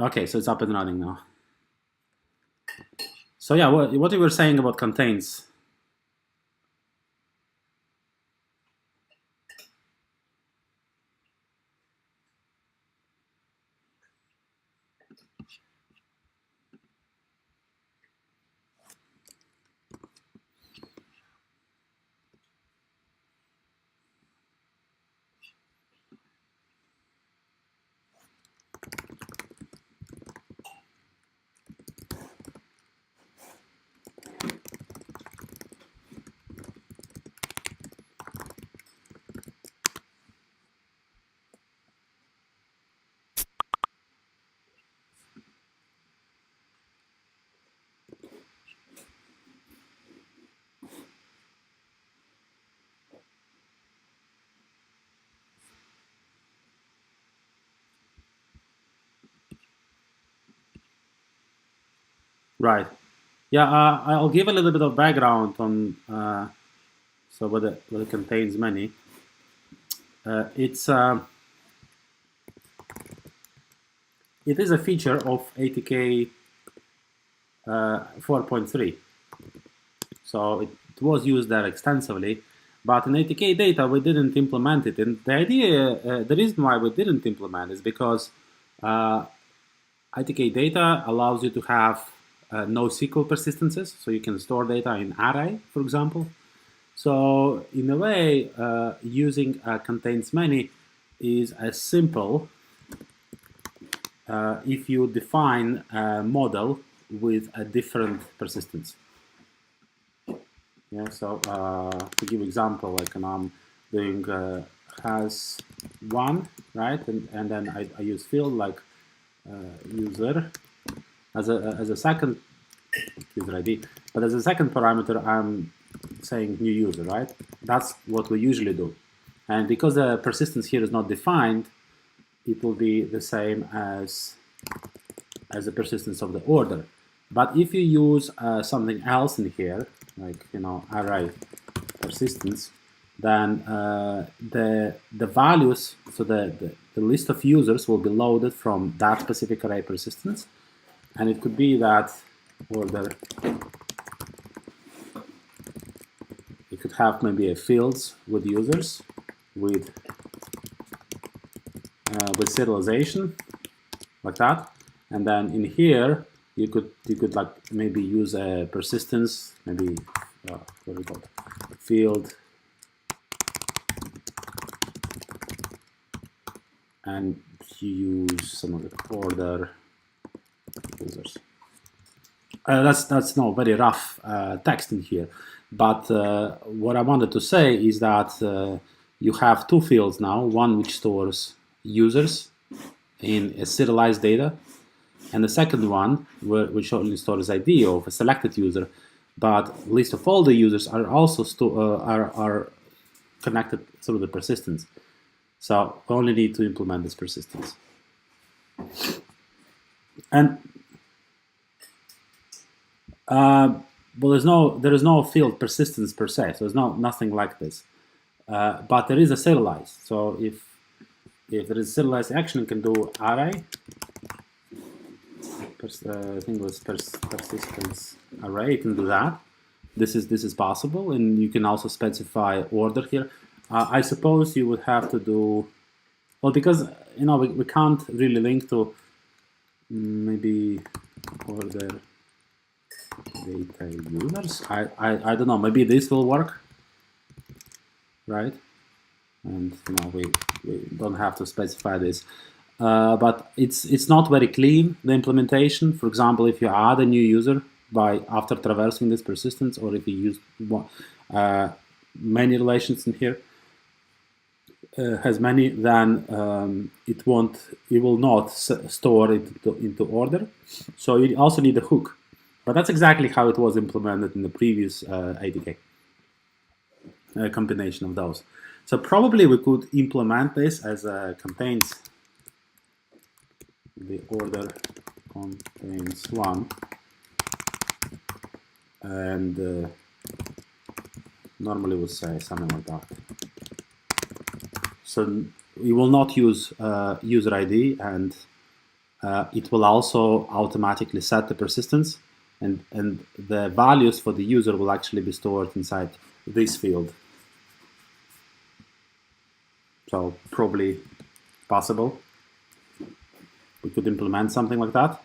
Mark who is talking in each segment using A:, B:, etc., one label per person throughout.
A: Okay, so it's up and running now. So yeah, what you were saying about contains. Right. Yeah, I'll give a little bit of background on so what it contains many. It is a feature of ATK 4.3. So it was used there extensively, but in ATK data we didn't implement it. And the idea, the reason why we didn't implement is because ATK data allows you to have NoSQL persistences, so you can store data in array, for example. So in a way, using contains many is as simple if you define a model with a different persistence. Yeah, so to give example, like I'm doing has one, right, and then I use field like user as a second user ID, but as a second parameter I'm saying new user, right? That's what we usually do, and because the persistence here is not defined, it will be the same as the persistence of the order. But if you use something else in here, like array persistence, then the values, so the list of users will be loaded from that specific array persistence, and it could be that order. You could have maybe a fields with users with serialization like that, and then in here you could like maybe use a persistence, maybe what do we call it? Field, and you use some of the order users. That's no very rough text in here, but what I wanted to say is that you have two fields now, one which stores users in a serialized data, and the second one which only stores ID of a selected user, but list of all the users are also are connected through the persistence. So we only need to implement this persistence. And well, there is no field persistence per se, so there's nothing like this. But there is a serialized. So if there is serialized action, you can do array. I think it was persistence array. You can do that. This is possible, and you can also specify order here. I suppose you would have to do, well, because we can't really link to maybe order data users. I don't know. Maybe this will work, right? And we don't have to specify this. But it's not very clean, the implementation. For example, if you add a new user after traversing this persistence, or if you use many relations in here, has many, then it will not store it into order. So you also need a hook. But that's exactly how it was implemented in the previous ATK combination of those. So probably we could implement this as a contains. The order contains one, and normally we'll say something like that. So we will not use user ID, and it will also automatically set the persistence, and the values for the user will actually be stored inside this field. So probably possible. We could implement something like that.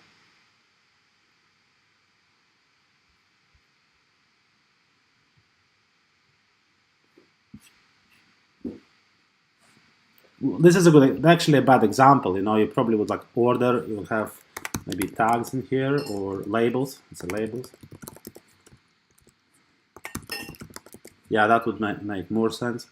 A: This is actually a bad example. You probably would like order. You'll have maybe tags in here or labels. It's a labels. Yeah, that would make more sense.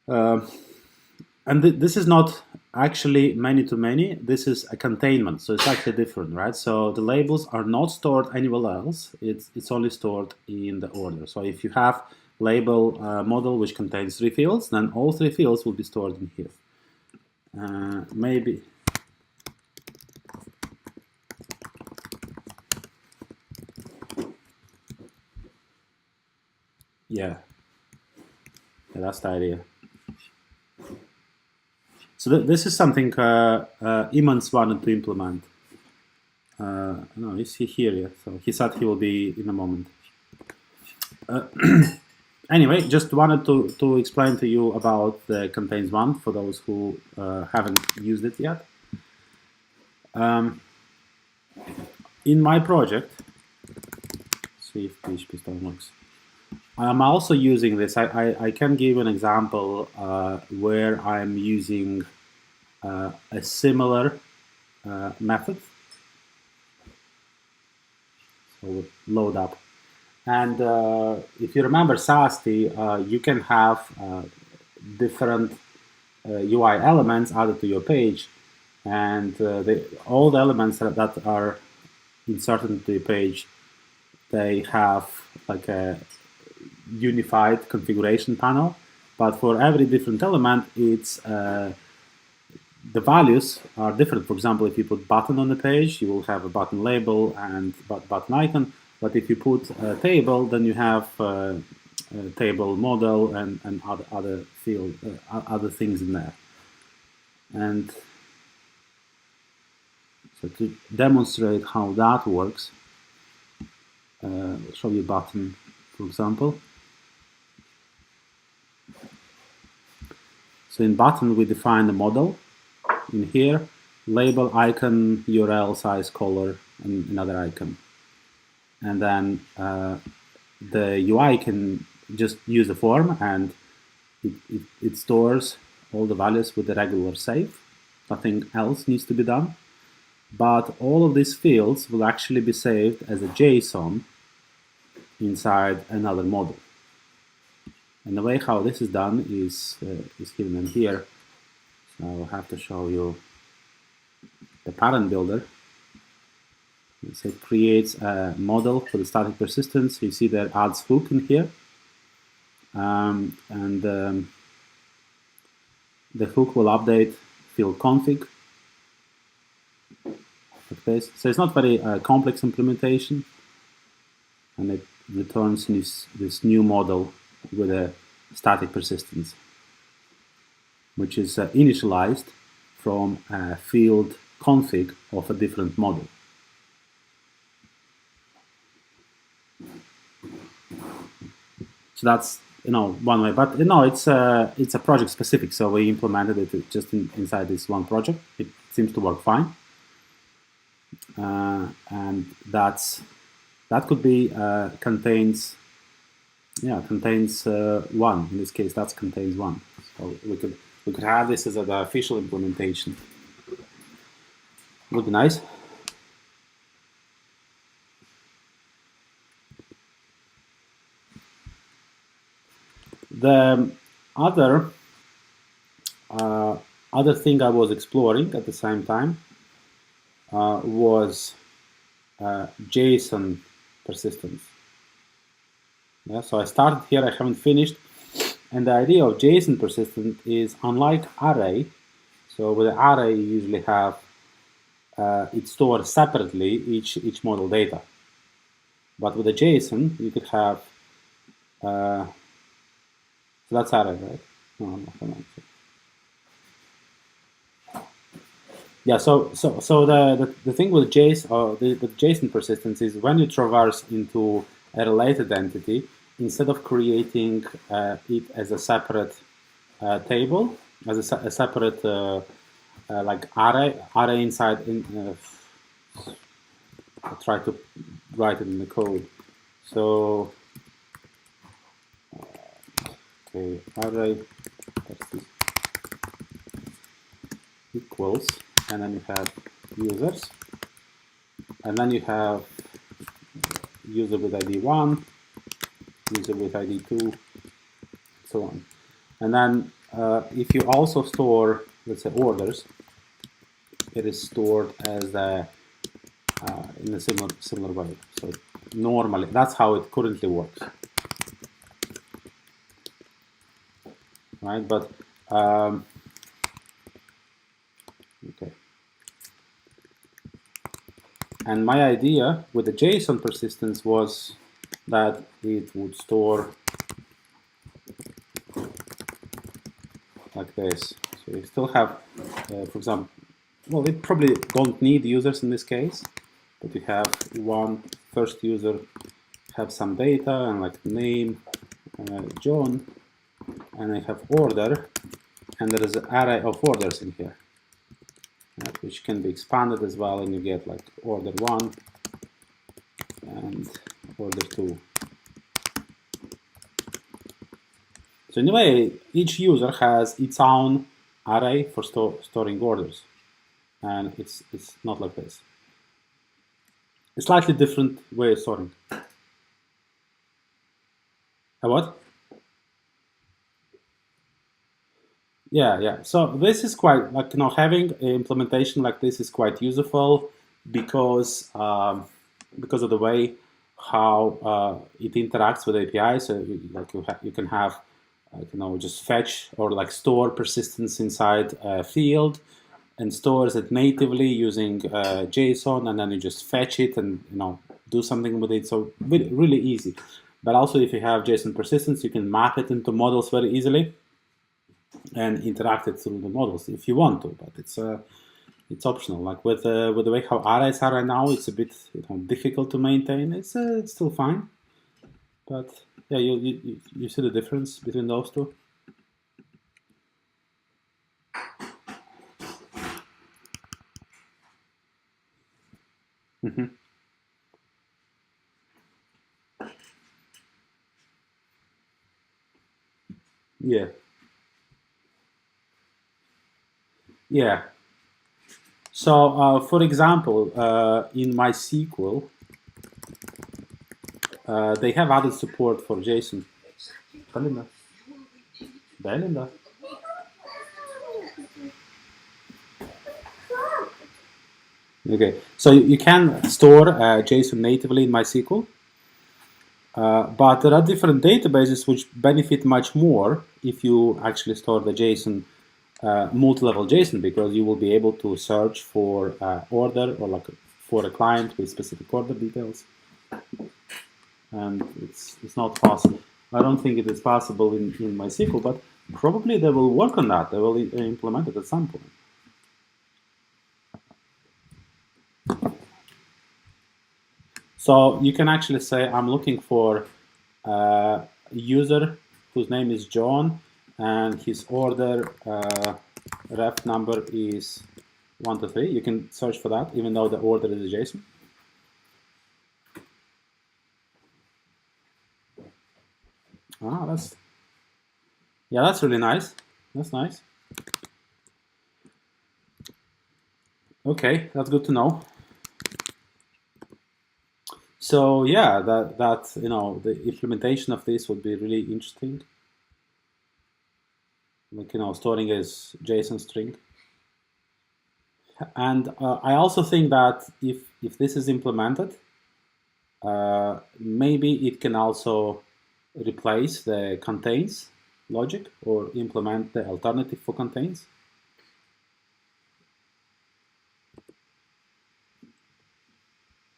A: And this is not actually many-to-many. This is a containment, so it's actually different, right? So the labels are not stored anywhere else. It's only stored in the order. So if you have label model which contains 3 fields, then all 3 fields will be stored in here. Maybe. Yeah, that's the idea. So this is something Imans wanted to implement. No, is he here yet? So he said he will be in a moment. Anyway, just wanted to explain to you about the contains one for those who haven't used it yet. In my project, let's see if PHP still works. I'm also using this. I can give an example where I'm using a similar method. So we'll load up. And if you remember SAST, you can have different UI elements added to your page, and all the elements that are inserted into your page, they have like a unified configuration panel. But for every different element, it's the values are different. For example, if you put button on the page, you will have a button label and button icon. But if you put a table, then you have a table model and other field, other things in there. And so to demonstrate how that works, I'll show you button, for example. So in button, we define the model. In here, label, icon, URL, size, color, and another icon. And then the UI can just use the form, and it stores all the values with the regular save. Nothing else needs to be done. But all of these fields will actually be saved as a JSON inside another model. And the way how this is done is hidden in here. So I'll have to show you the parent builder. So it creates a model for the static persistence. You see there adds hook in here. The hook will update field config like this. So it's not very complex implementation, and it returns this new model with a static persistence, which is initialized from a field config of a different model. So that's one way, but it's a project specific. So we implemented it just inside this one project. It seems to work fine, and that could be contains one. In this case, that contains one. So we could have this as an official implementation. Would be nice. The other thing I was exploring at the same time was JSON persistence. Yeah, so I started here, I haven't finished, and the idea of JSON persistent is unlike array. So with an array, you usually have it stored separately each model data, but with a JSON, you could have so that's array, right? No, hold on. Yeah, so the thing with JSON, or the JSON persistence is when you traverse into a related entity, instead of creating it as a separate table, as a separate like array inside. I'll try to write it in the code. So okay, array equals, and then you have users, and then you have user with ID 1, user with ID 2, so on. And then if you also store, let's say, orders, it is stored as in a similar way. So normally, that's how it currently works, right? But okay. And my idea with the JSON persistence was that it would store like this. So you still have, for example, well, it probably don't need users in this case, but you have one first user have some data and like name, John, and I have order, and there is an array of orders in here, which can be expanded as well, and you get like order 1 and order 2. So in a way, each user has its own array for storing orders, and it's not like this. A slightly different way of storing. A what? Yeah. So this is quite, like, having an implementation like this is quite useful because of the way how it interacts with API. So you can have just fetch or like store persistence inside a field and stores it natively using JSON, and then you just fetch it and do something with it. So really easy. But also, if you have JSON persistence, you can map it into models very easily and interact it through the models if you want to. But it's optional. Like with the way how arrays are right now, it's a bit difficult to maintain. It's still fine, but yeah, you see the difference between those two. Mm-hmm. Yeah. So, for example, in MySQL, they have added support for JSON. Belinda. Okay, so you can store JSON natively in MySQL, but there are different databases which benefit much more if you actually store the JSON, multi-level JSON, because you will be able to search for order, or like for a client with specific order details. And it's not possible. I don't think it is possible in MySQL, but probably they will work on that. They will implement it at some point. So you can actually say, I'm looking for a user whose name is John, and his order ref number is 1, 2, 3. You can search for that, even though the order is a JSON. Ah, that's really nice. That's nice. Okay, that's good to know. So yeah, that the implementation of this would be really interesting. Like storing as JSON string. And I also think that if this is implemented, maybe it can also replace the contains logic or implement the alternative for contains.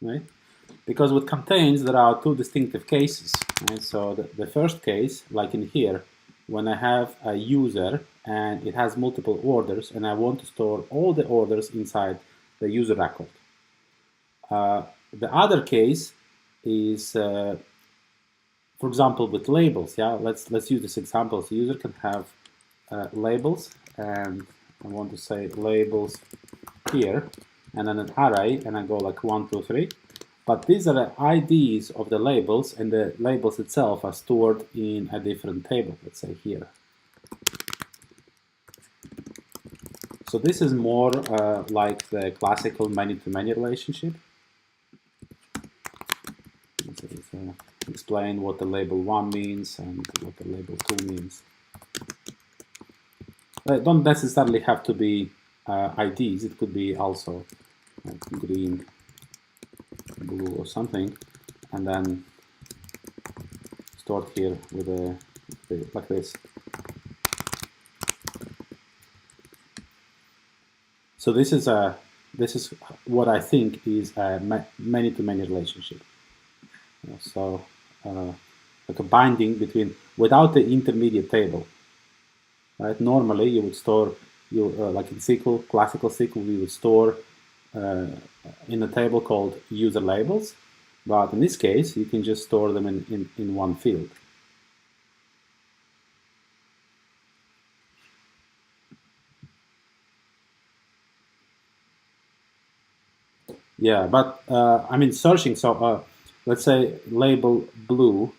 A: Right? Because with contains, there are two distinctive cases. Right? So the first case, like in here, when I have a user and it has multiple orders and I want to store all the orders inside the user record. The other case is, for example, with labels. Yeah, let's use this example. So user can have labels, and I want to say labels here, and then an array, and I go like 1, 2, 3. But these are the IDs of the labels, and the labels itself are stored in a different table. Let's say here. So this is more like the classical many-to-many relationship. Explain what the label 1 means and what the label 2 means. They don't necessarily have to be IDs. It could be also like green, blue, or something, and then stored here with a like this. So this is what I think is a many-to-many relationship. So like a binding between, without the intermediate table. Right? Normally, you would store like in SQL, classical SQL, we would store in a table called user labels, but in this case, you can just store them in one field. Yeah, but I mean searching. So let's say label blue.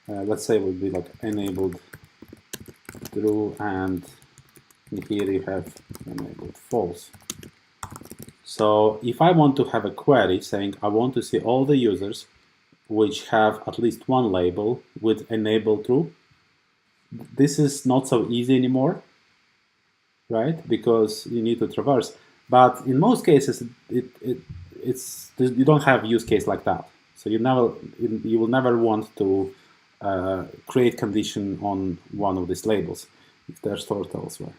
A: Let's say would be like enabled true, and here you have enabled false. So if I want to have a query saying I want to see all the users which have at least one label with enable true, this is not so easy anymore, right? Because you need to traverse. But in most cases, it's you don't have use case like that. So you will never want to create condition on one of these labels if they're stored elsewhere.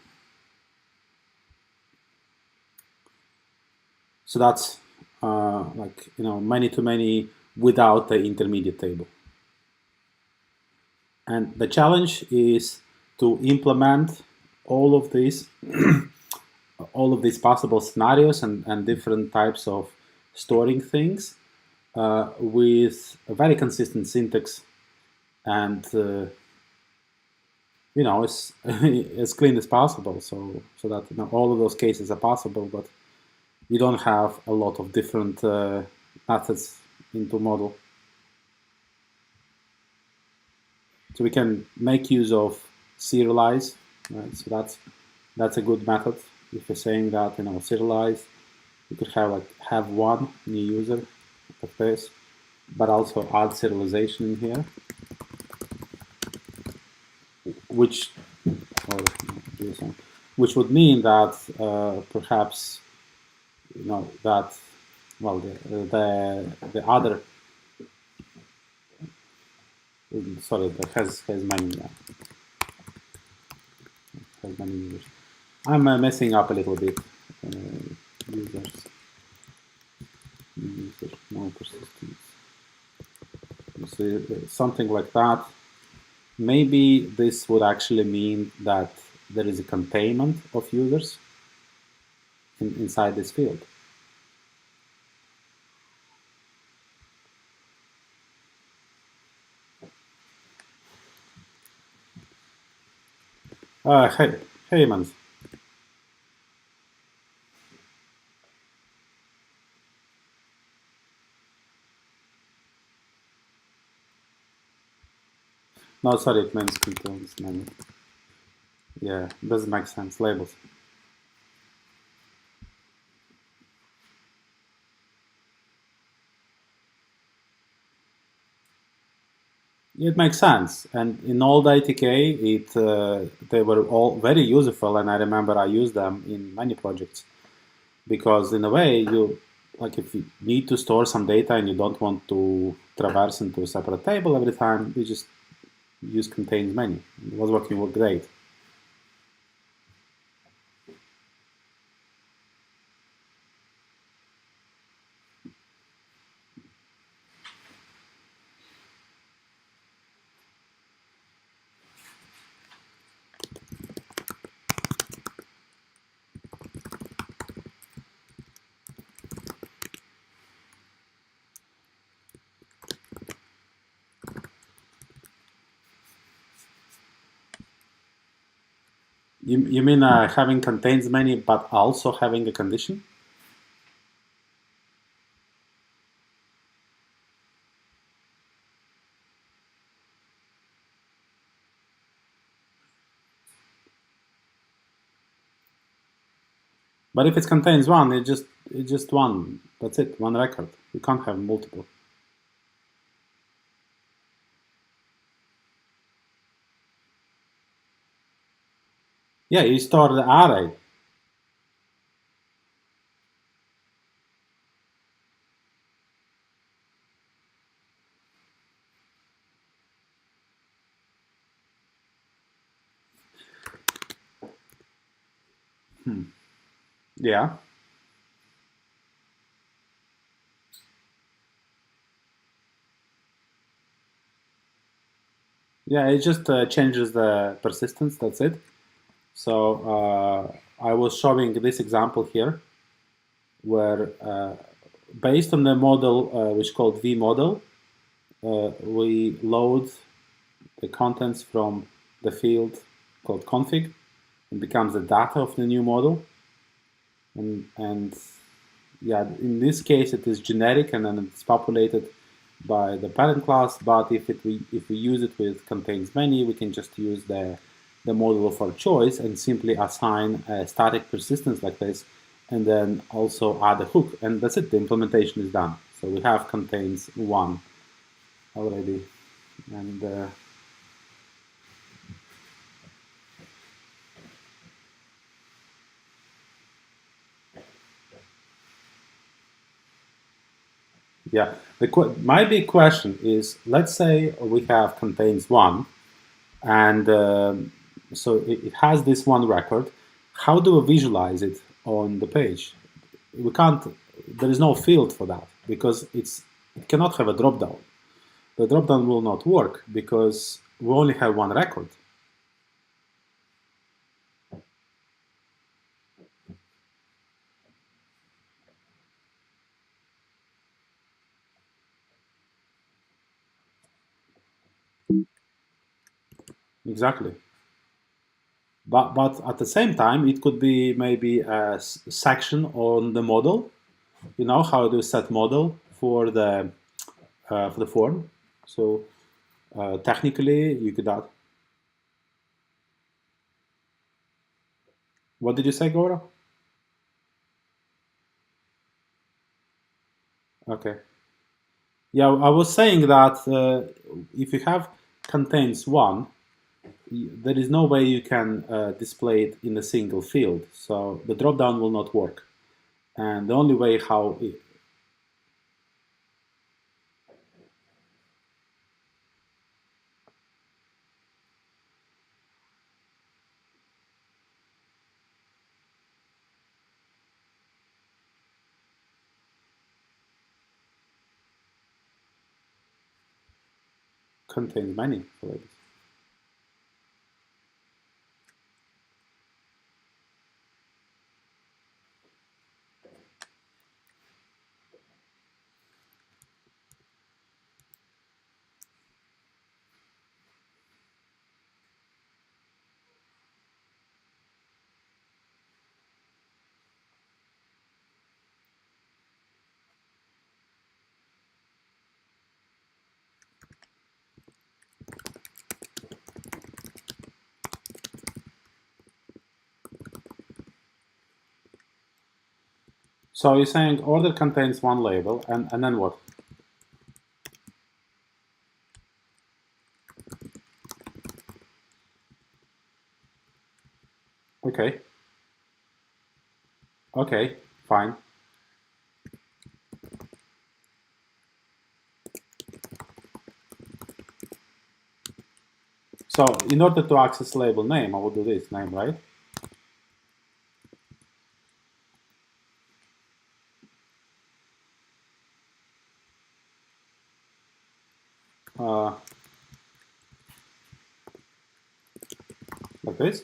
A: So that's like many-to-many without the intermediate table. And the challenge is to implement all of these possible scenarios and different types of storing things with a very consistent syntax and as clean as possible, so that all of those cases are possible, but you don't have a lot of different methods into model. So we can make use of serialize, right? So that's a good method. If you're saying that serialize, you could have one new user like this, but also add serialization in here, which would mean that perhaps that the other that has many users. I'm messing up a little bit. Users, no persistence. So something like that. Maybe this would actually mean that there is a containment of users inside this field. Hey, man. No, sorry, it means contains many. Yeah, doesn't make sense. Labels. It makes sense, and in old ATK, they were all very useful, and I remember I used them in many projects because, in a way, if you need to store some data and you don't want to traverse into a separate table every time, you just use contains many. It was working great. You mean having contains many, but also having a condition? But if it contains one, it's just one. That's it, one record. You can't have multiple. Yeah, you store the array. Yeah. Yeah, it just changes the persistence. That's it. So I was showing this example here, where based on the model which is called V model, we load the contents from the field called config. It becomes the data of the new model, and yeah, in this case it is generic and then it's populated by the parent class. But if we use it with contains many, we can just use the model of our choice and simply assign a static persistence like this, and then also add a hook, and that's it. The implementation is done. So we have contains one already, and yeah. My big question is, let's say we have contains one, and so it has this one record. How do we visualize it on the page? We can't. There is no field for that because it cannot have a drop down. The drop down will not work because we only have one record. Exactly. But at the same time, it could be maybe a section on the model. You know how to set model for the form. So technically, you could add. What did you say, Gora? Okay. Yeah, I was saying that if you have contains one, there is no way you can display it in a single field. So the dropdown will not work. And the only way how it contains many labels. So you're saying order contains one label, and then what? Okay, okay, fine. So in order to access label name, I will do this name, right? Uh, like this.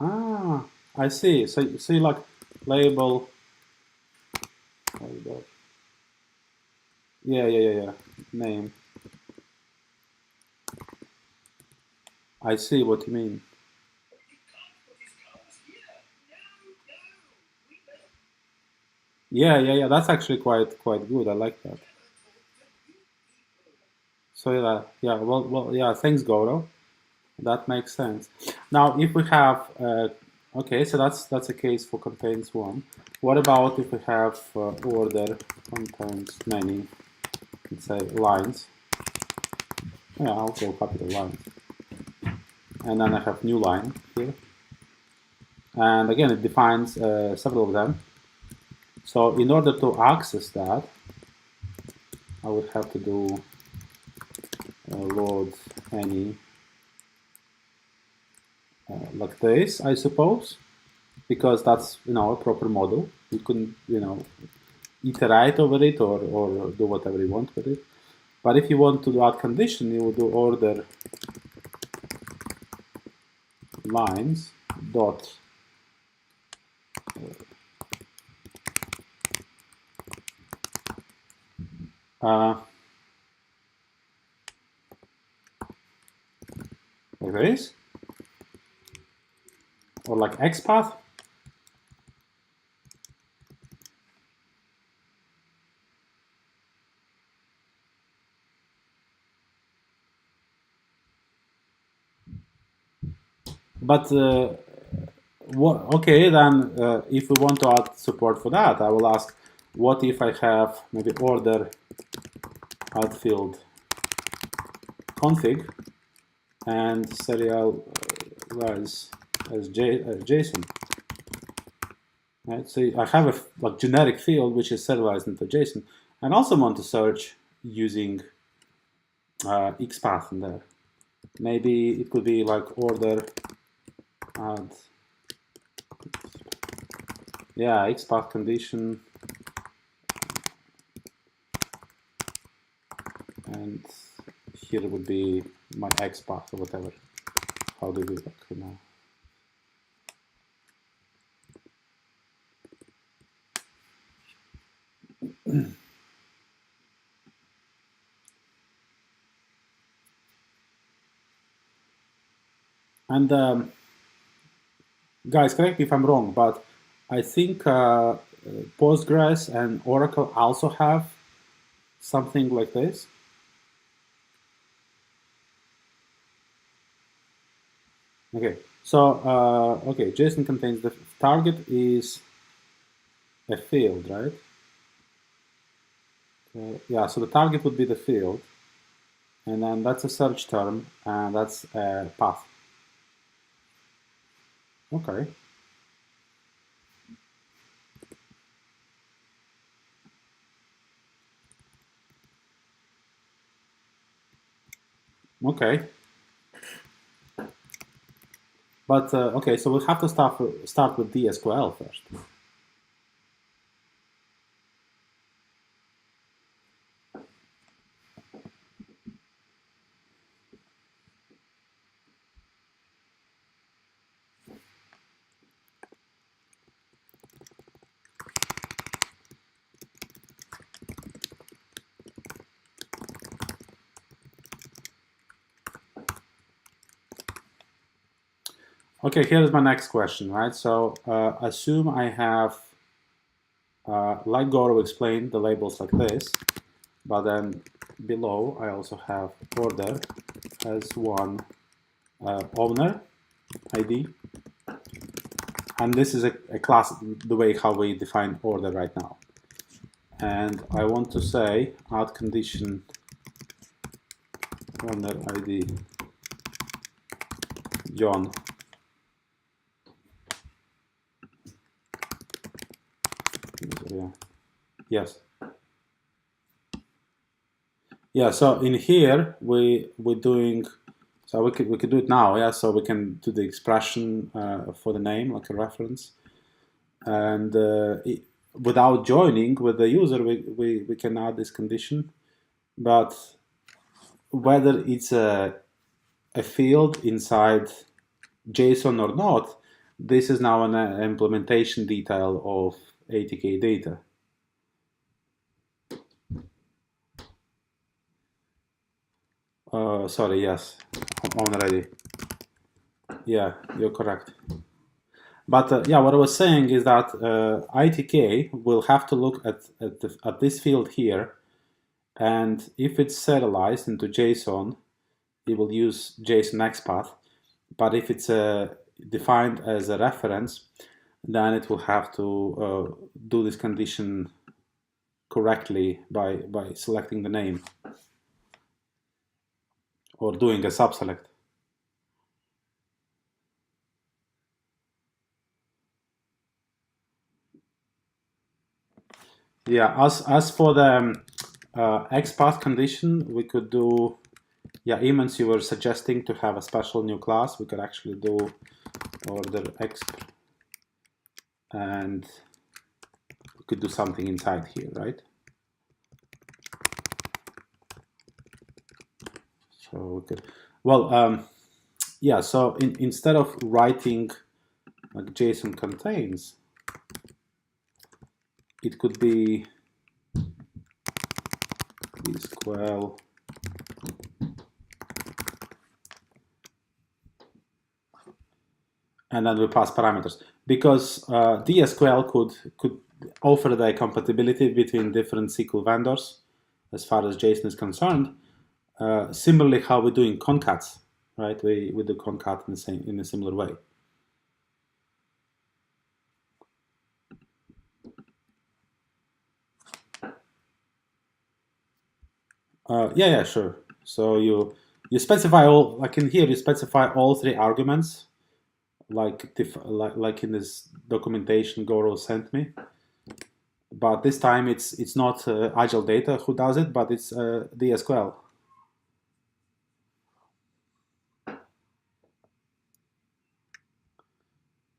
A: Ah, I see. So you see, like label. Yeah, Yeah. Name. I see what you mean. Yeah. That's actually quite good. I like that. So yeah. Well, yeah. Thanks, Goro. That makes sense. Now, if we have, okay, so that's a case for contains one. What about if we have order contains many, let's say lines? Yeah, also capital lines. And then I have new line here. And again, it defines several of them. So in order to access that, I would have to do load any like this, I suppose, because that's a proper model. You couldn't iterate over it or do whatever you want with it. But if you want to add condition, you would do order lines dot uh, like this, or like XPath. But what? Okay, then if we want to add support for that, I will ask, what if I have maybe order add field config and serialize as JSON. Right, so I have a like generic field which is serialized into JSON, and also want to search using XPath in there. Maybe it could be like order add, yeah, XPath condition, and here would be my XPath or whatever. How do we look now? And guys, correct me if I'm wrong, but I think Postgres and Oracle also have something like this. Okay, so okay, JSON contains the target is a field, right? Yeah, so the target would be the field, and then that's a search term, and that's a path. Okay. Okay. But okay, so we'll have to start with DSQL first. Okay, here's my next question, right? So assume I have, like Goro explained, the labels like this, but then below I also have order as one owner ID, and this is a class, the way how we define order right now. And I want to say add condition owner ID John. Yeah. Yes. Yeah. So in here we're doing. So we could do it now. Yeah. So we can do the expression for the name like a reference, and without joining with the user, we can add this condition. But whether it's a field inside JSON or not, this is now an implementation detail of ATK data. Sorry, yes, I'm ready. Yeah, you're correct. But yeah, what I was saying is that ATK will have to look at this field here, and if it's serialized into JSON, it will use JSON XPath. But if it's defined as a reference, then it will have to do this condition correctly by selecting the name or doing a subselect. Yeah, as for the XPath condition, we could do, yeah, Emens, you were suggesting to have a special new class. We could actually do order exp, and we could do something inside here, right? So we could, well, yeah, so instead of writing like JSON contains, it could be SQL and then we pass parameters, because DSQL could offer the compatibility between different SQL vendors as far as JSON is concerned. Similarly, how we're doing concats, right? We do concat in a similar way. Yeah, sure. So you specify all, like in here, you specify all three arguments, like in this documentation Goro sent me. But this time it's not Agile Data who does it, but it's DSQL.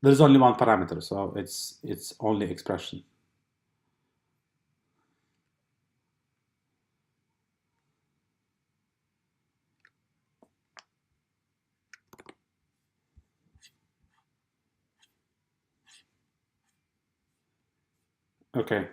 A: There's only one parameter, so it's only expression. Okay.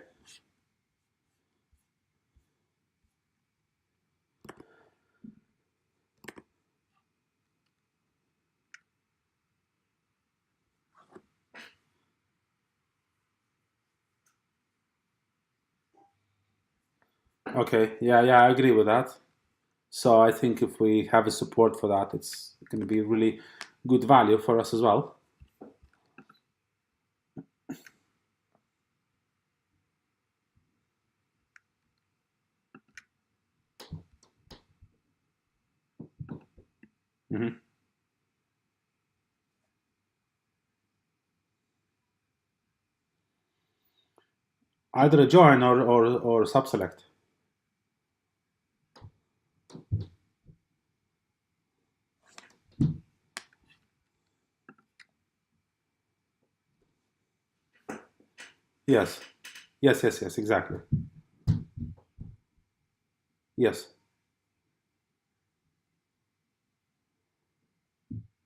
A: Okay. Yeah, I agree with that. So I think if we have a support for that, it's going to be really good value for us as well. Mm-hmm. Either a join or subselect. Yes, exactly. Yes,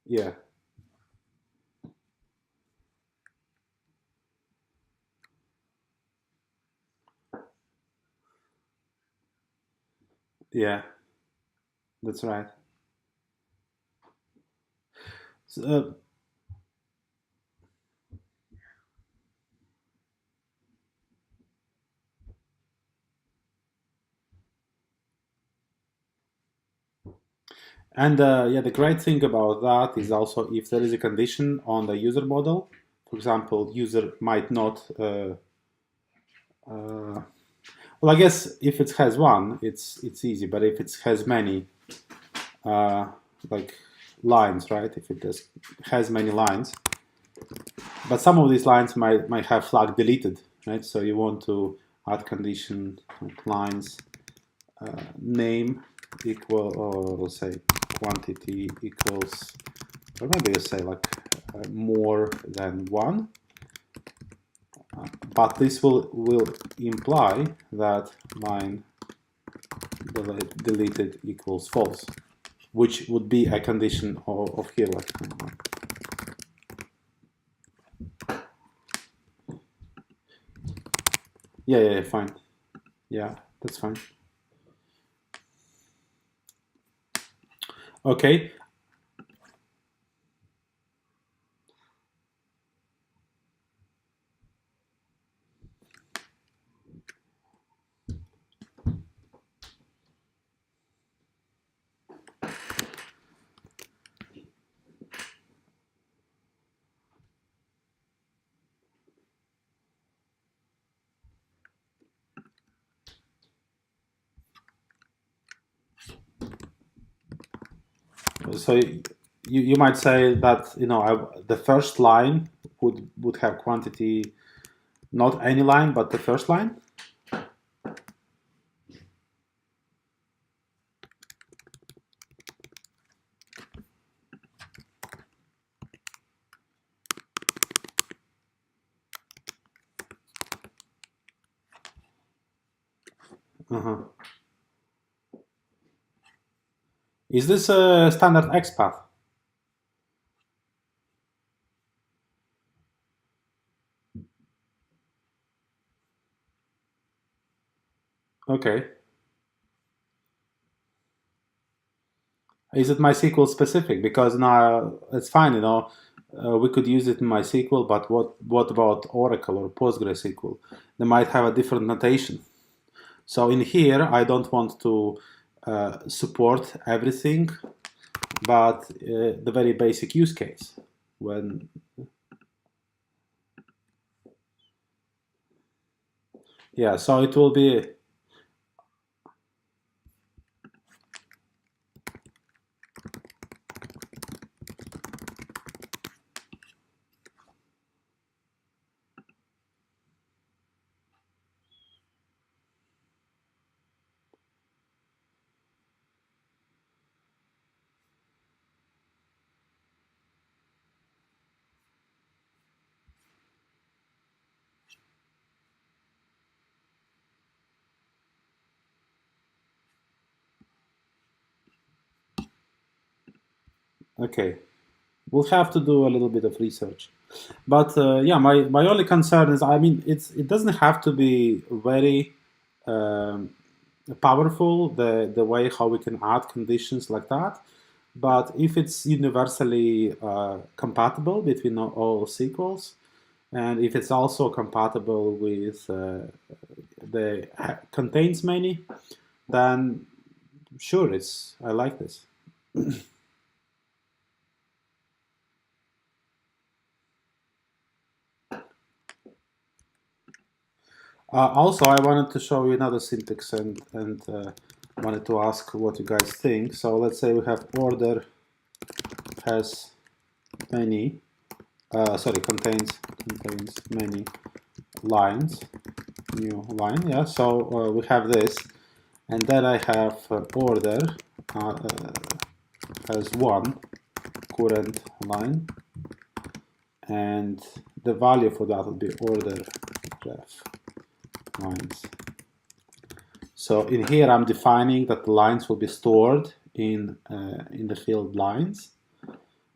A: yeah, yeah, that's right. So, and yeah, the great thing about that is also if there is a condition on the user model, for example, user might not. Well, I guess if it has one, it's easy. But if it has many, like lines, right? If it has many lines, but some of these lines might have flag deleted, right? So you want to add condition like lines name equal, or we'll say quantity equals, or maybe you say like more than one. But this will imply that line deleted equals false, which would be a condition of here. Like, yeah, fine. Yeah, that's fine. Okay. So you might say that the first line would have quantity, not any line, but the first line. Uh-huh. Is this a standard XPath? Okay. Is it MySQL specific? Because now it's fine, we could use it in MySQL, but what about Oracle or PostgreSQL? They might have a different notation. So in here, I don't want to support everything, but the very basic use case. So it will be. Okay, we'll have to do a little bit of research. But my only concern is, I mean, it doesn't have to be very um, powerful, the way how we can add conditions like that. But if it's universally compatible between all SQLs, and if it's also compatible with the contains many, then sure, I like this. Also, I wanted to show you another syntax and wanted to ask what you guys think. So let's say we have order has many, contains many lines, new line, yeah. So we have this, and then I have order has one current line, and the value for that would be order ref lines. So in here, I'm defining that the lines will be stored in the field lines.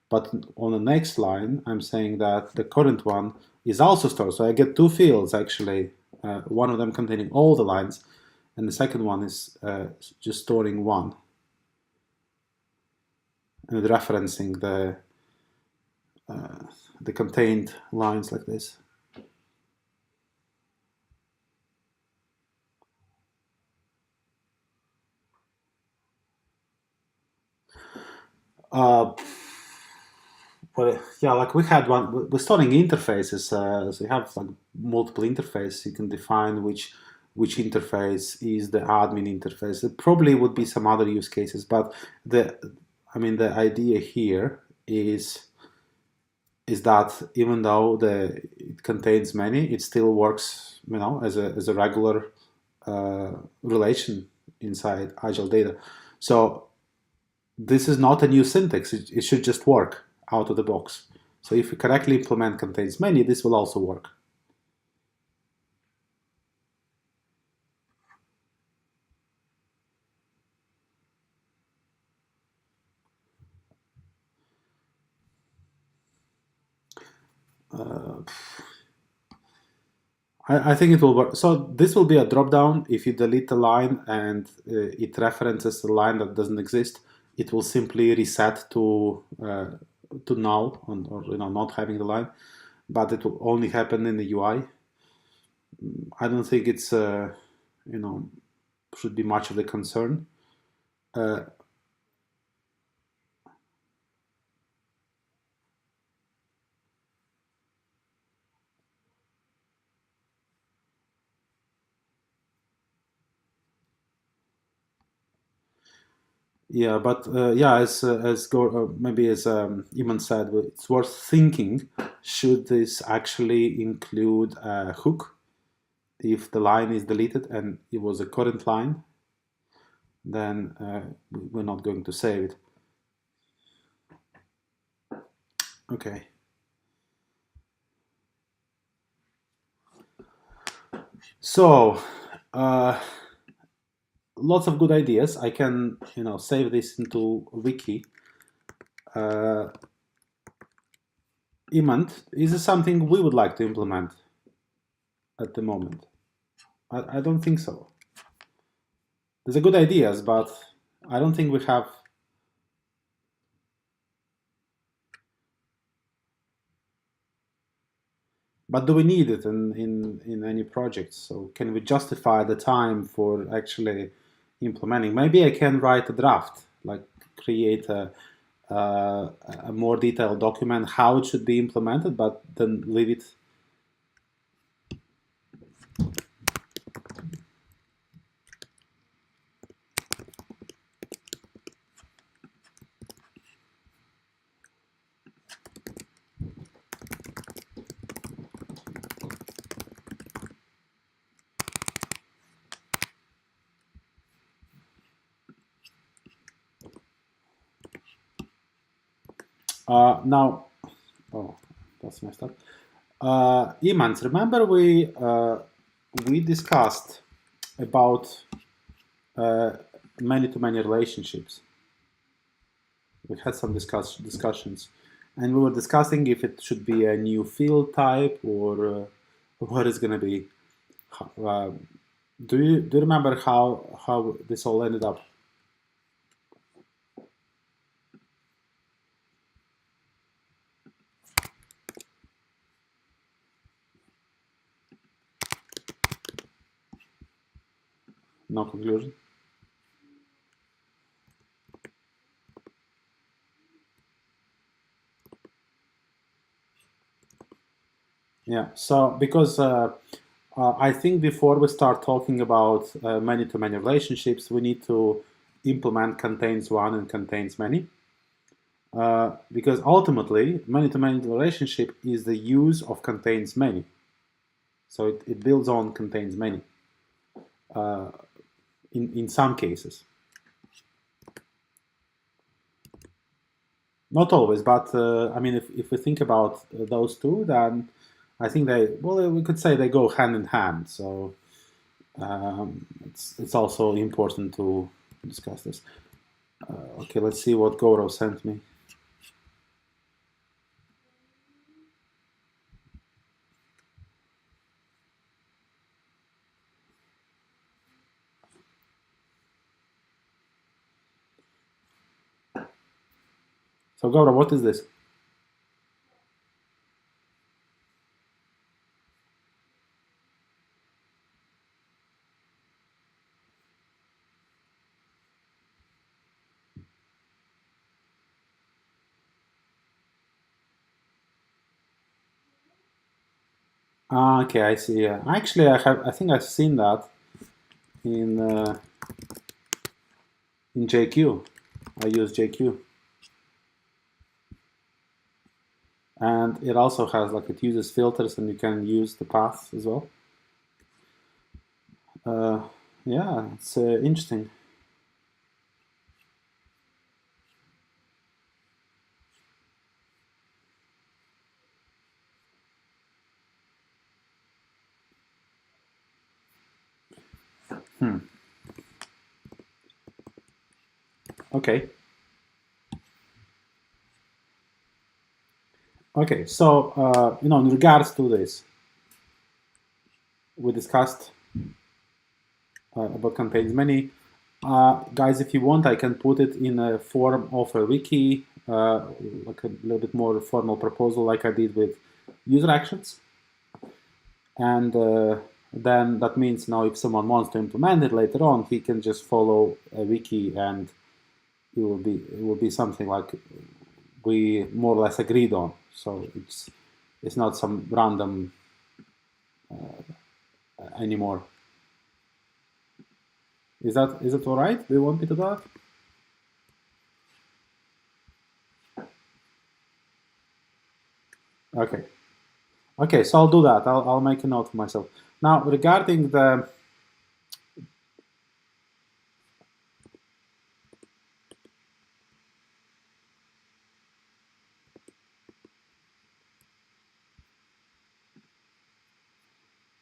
A: But on the next line, I'm saying that the current one is also stored. So I get two fields, actually, one of them containing all the lines, and the second one is just storing one, and referencing the contained lines like this. Well, yeah, like we had one. We're storing interfaces, so you have like multiple interfaces. You can define which interface is the admin interface. There probably would be some other use cases, but the idea here is that even though it contains many, it still works, as a regular relation inside Agile data. So this is not a new syntax. It should just work out of the box. So if you correctly implement contains many, this will also work. I think it will work. So this will be a drop down. If you delete the line and it references the line that doesn't exist, it will simply reset to null, or not having the line, but it will only happen in the UI. I don't think it's should be much of a concern. Yeah, but yeah, maybe as Iman said, it's worth thinking: should this actually include a hook if the line is deleted and it was a current line? Then we're not going to save it. Okay. So lots of good ideas. I can save this into a wiki. Iman, is this something we would like to implement at the moment? I don't think so. There's a good ideas, but I don't think we have. But do we need it in any projects? So can we justify the time for actually implementing? Maybe I can write a draft, like create a more detailed document how it should be implemented, but then leave it. Now, oh, that's messed up. Imans, remember we discussed about many-to-many relationships. We had some discussions, and we were discussing if it should be a new field type or what it's going to be. Do you remember how this all ended up? No conclusion. Yeah. So because I think before we start talking about many-to-many relationships, we need to implement contains one and contains many. Because ultimately, many-to-many relationship is the use of contains many. So it builds on contains many in some cases. Not always, but I mean, if we think about those two, then I think we could say they go hand in hand. So it's also important to discuss this. Okay, let's see what Goro sent me. So Goro, what is this? Okay, I see. Yeah. Actually, I think I've seen that in JQ. I use JQ, and it also has it uses filters, and you can use the paths as well. Yeah, it's interesting. Okay. Okay, so in regards to this, we discussed about contains many. Guys, if you want, I can put it in a form of a wiki, like a little bit more formal proposal, like I did with user actions. And then that means now if someone wants to implement it later on, he can just follow a wiki, and it will be something like we more or less agreed on. So it's not some random anymore. Is it all right? Do you want me to do that? Okay. Okay, so I'll do that. I'll make a note for myself. Now, regarding the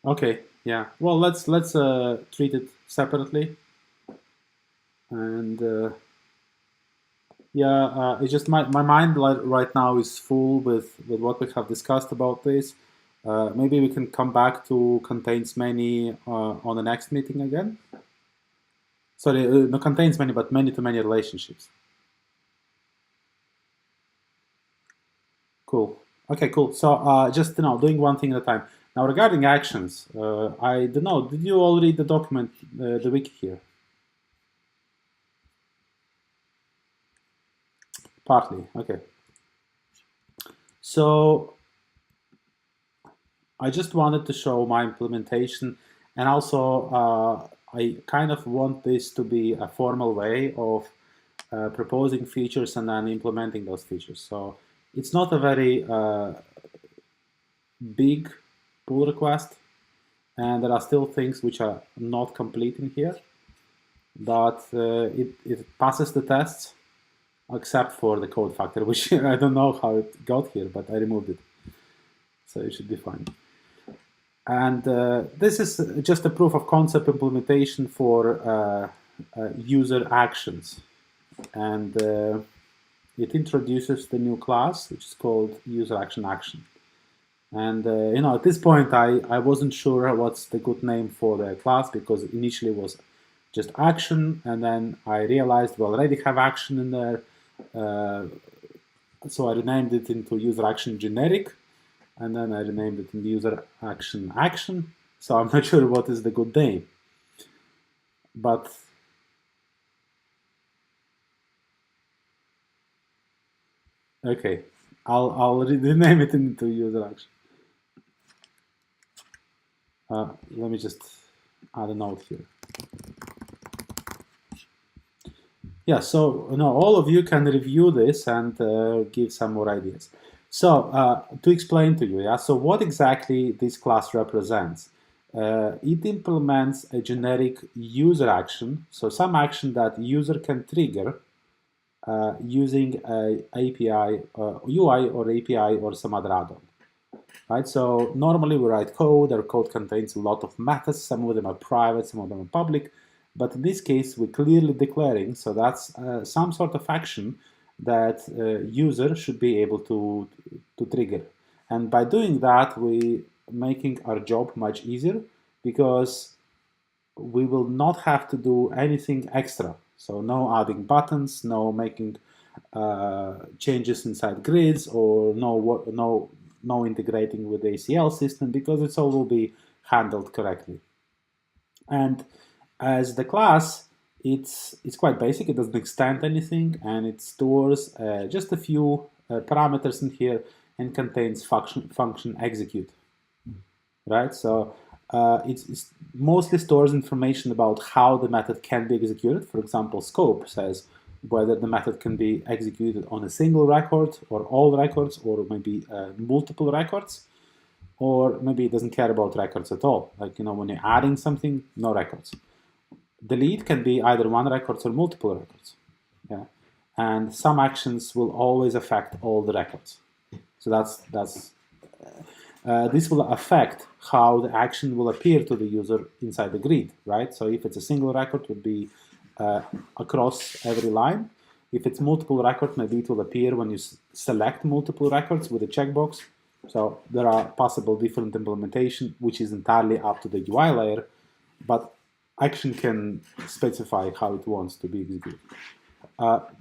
A: okay, yeah. Well, let's treat it separately, and yeah, it's just my mind right now is full with what we have discussed about this. Maybe we can come back to contains many on the next meeting again. Sorry, not contains many, but many-to-many relationships. Cool. Okay, cool. So just doing one thing at a time. Now regarding actions, I don't know. Did you all read the document, the wiki here? Partly. Okay. So I just wanted to show my implementation, and also I kind of want this to be a formal way of proposing features and then implementing those features. So it's not a very big pull request, and there are still things which are not complete in here, but it passes the tests except for the code factor, which I don't know how it got here, but I removed it. So it should be fine. And this is just a proof of concept implementation for user actions. And it introduces the new class, which is called user action action. And at this point, I wasn't sure what's the good name for the class, because initially it was just action, and then I realized we already have action in there. So I renamed it into user action generic, and then I renamed it in user action action. So I'm not sure what is the good name, but okay, I'll rename it into user action. Let me just add a note here. Yeah, so all of you can review this and give some more ideas. So to explain to you, so what exactly this class represents? It implements a generic user action, so some action that user can trigger using a API, UI or API or some other add-on. Right, so normally we write code. Our code contains a lot of methods. Some of them are private, some of them are public. But in this case, we're clearly declaring, so that's some sort of action that user should be able to trigger. And by doing that, we're making our job much easier, because we will not have to do anything extra. So no adding buttons, no making changes inside grids, or no integrating with the ACL system, because it all will be handled correctly. And as the class, it's quite basic. It doesn't extend anything, and it stores just a few parameters in here, and contains function execute. Right? So it's mostly stores information about how the method can be executed. For example, scope says whether the method can be executed on a single record, or all records, or maybe multiple records, or maybe it doesn't care about records at all. Like, when you're adding something, no records. Delete can be either one record or multiple records. Yeah, and some actions will always affect all the records. So this will affect how the action will appear to the user inside the grid, right? So if it's a single record, it would be across every line. If it's multiple records, maybe it will appear when you select multiple records with a checkbox. So there are possible different implementation, which is entirely up to the UI layer. But action can specify how it wants to be executed.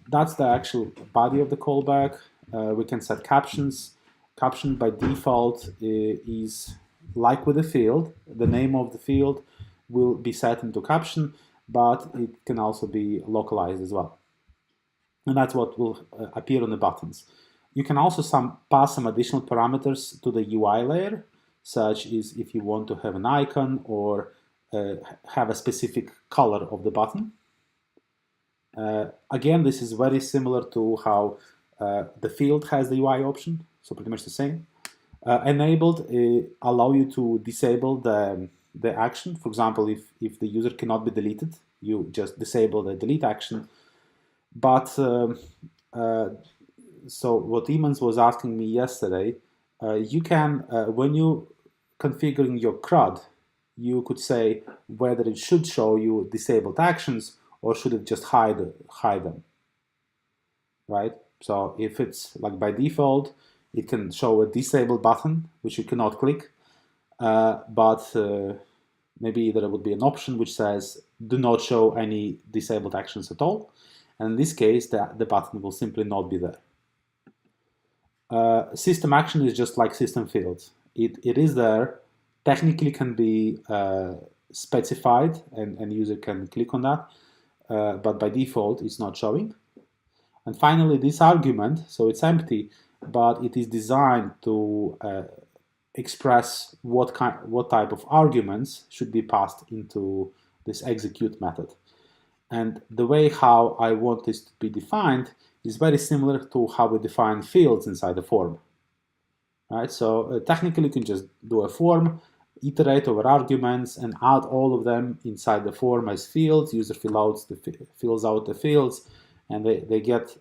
A: That's the actual body of the callback. We can set captions. Caption by default is like with the field. The name of the field will be set into caption, but it can also be localized as well. And that's what will appear on the buttons. You can also pass some additional parameters to the UI layer, such as if you want to have an icon or have a specific color of the button. Again, this is very similar to how the field has the UI option, so pretty much the same. Enabled allow you to disable the action. For example, if the user cannot be deleted, you just disable the delete action. But so what Emans was asking me yesterday, you can, when you configuring your CRUD, you could say whether it should show you disabled actions or should it just hide them, right? So if it's like by default, it can show a disable button, which you cannot click, but maybe there would be an option which says do not show any disabled actions at all. And in this case, the button will simply not be there. System action is just like system fields. It is there, technically can be specified, and user can click on that, but by default, it's not showing. And finally, this argument, so it's empty, but it is designed to express what type of arguments should be passed into this execute method. And the way how I want this to be defined is very similar to how we define fields inside the form. Right? So technically, you can just do a form, iterate over arguments, and add all of them inside the form as fields. User fills out the fields, and they get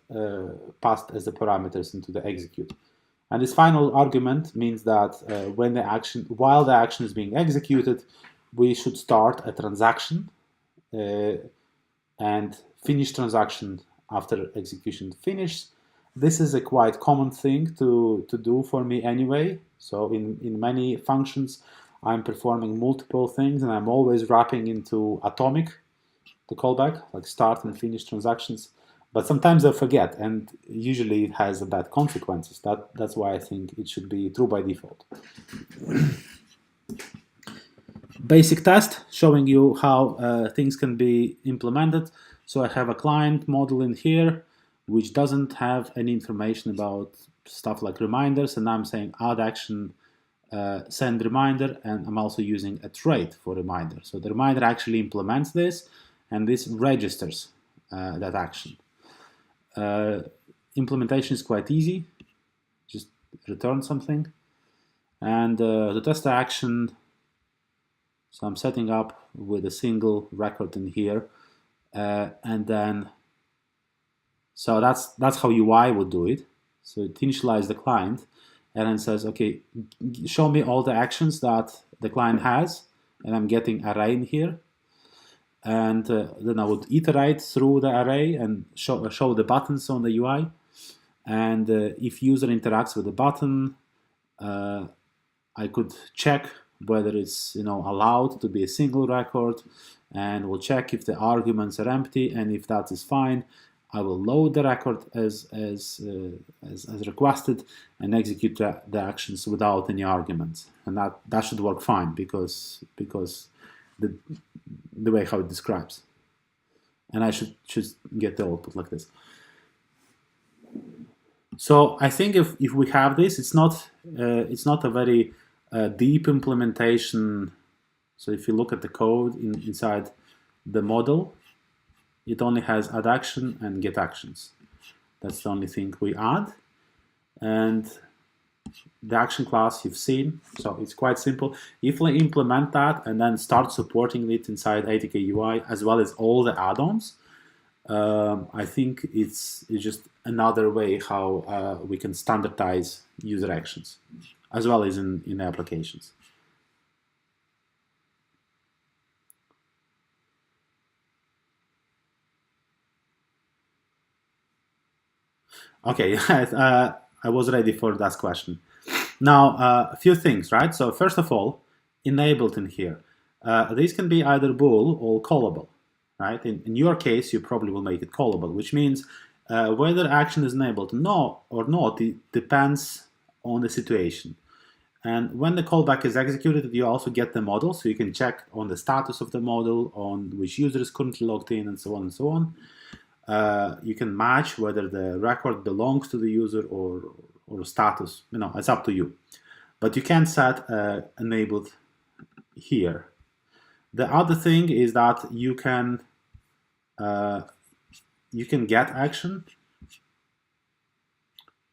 A: passed as the parameters into the execute. And this final argument means that while the action is being executed, we should start a transaction and finish transaction after execution finished. This is a quite common thing to do for me anyway. So in many functions, I'm performing multiple things, and I'm always wrapping into atomic, the callback, like start and finish transactions. But sometimes I forget, and usually it has bad consequences. That's why I think it should be true by default. Basic test showing you how things can be implemented. So I have a client model in here, which doesn't have any information about stuff like reminders, and I'm saying add action, send reminder, and I'm also using a trait for reminder. So the reminder actually implements this, and this registers that action. Implementation is quite easy, just return something. And the test action, so I'm setting up with a single record in here, and then, so that's how UI would do it. So it initializes the client, and then says, okay, show me all the actions that the client has, and I'm getting array in here. And then I would iterate through the array and show the buttons on the UI. And if user interacts with the button, I could check whether it's allowed to be a single record, and we'll check if the arguments are empty, and if that is fine, I will load the record as requested and execute the actions without any arguments, and that should work fine because the way how it describes, and I should get the output like this. So I think if we have this, it's not a very deep implementation. So if you look at the code inside the model, it only has add action and get actions. That's the only thing we add, and the action class you've seen. So it's quite simple. If we implement that and then start supporting it inside ATK UI as well as all the add-ons, I think it's just another way how we can standardize user actions as well as in applications. Okay, I was ready for that question. Now, a few things, right? So first of all, enabled in here. these can be either bool or callable, right? In your case, you probably will make it callable, which means whether action is enabled or not, it depends on the situation. And when the callback is executed, you also get the model, so you can check on the status of the model, on which user is currently logged in, and so on and so on. You can match whether the record belongs to the user or status. It's up to you. But you can set enabled here. The other thing is that you can get action.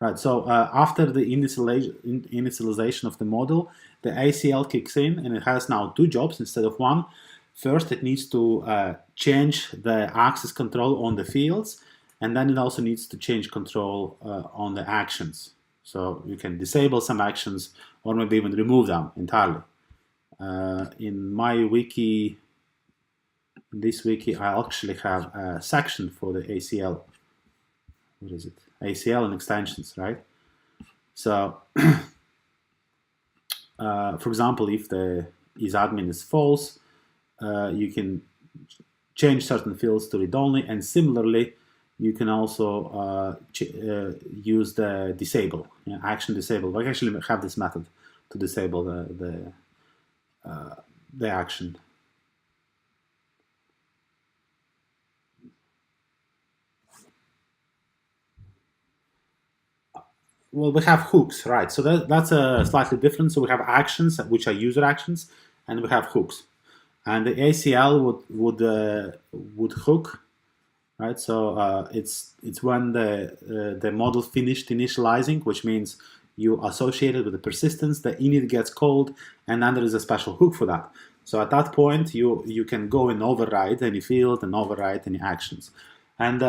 A: Right, so after the initialization of the model, the ACL kicks in, and it has now two jobs instead of one. First, it needs to change the access control on the fields, and then it also needs to change control on the actions. So you can disable some actions or maybe even remove them entirely. In my wiki, in this wiki, I actually have a section for the ACL. What is it? ACL and extensions, right? So, for example, if the isAdmin is false, you can change certain fields to read-only, and similarly, you can also use the disable, action disable. We actually have this method to disable the action. Well, we have hooks, right? So that's slightly different. So we have actions, which are user actions, and we have hooks. And the ACL would hook, right? So it's when the model finished initializing, which means you associate it with the persistence, the init gets called, and then there is a special hook for that. So at that point, you can go and override any field and override any actions. And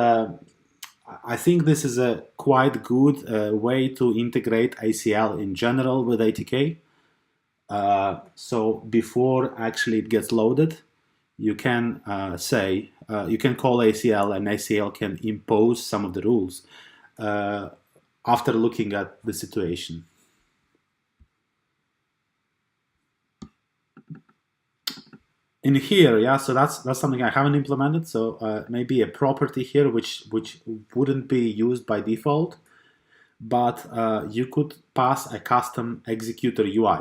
A: I think this is a quite good way to integrate ACL in general with ATK. So before actually it gets loaded, you can you can call ACL, and ACL can impose some of the rules after looking at the situation. In here, yeah, so that's something I haven't implemented. So maybe a property here which wouldn't be used by default, but you could pass a custom executor UI,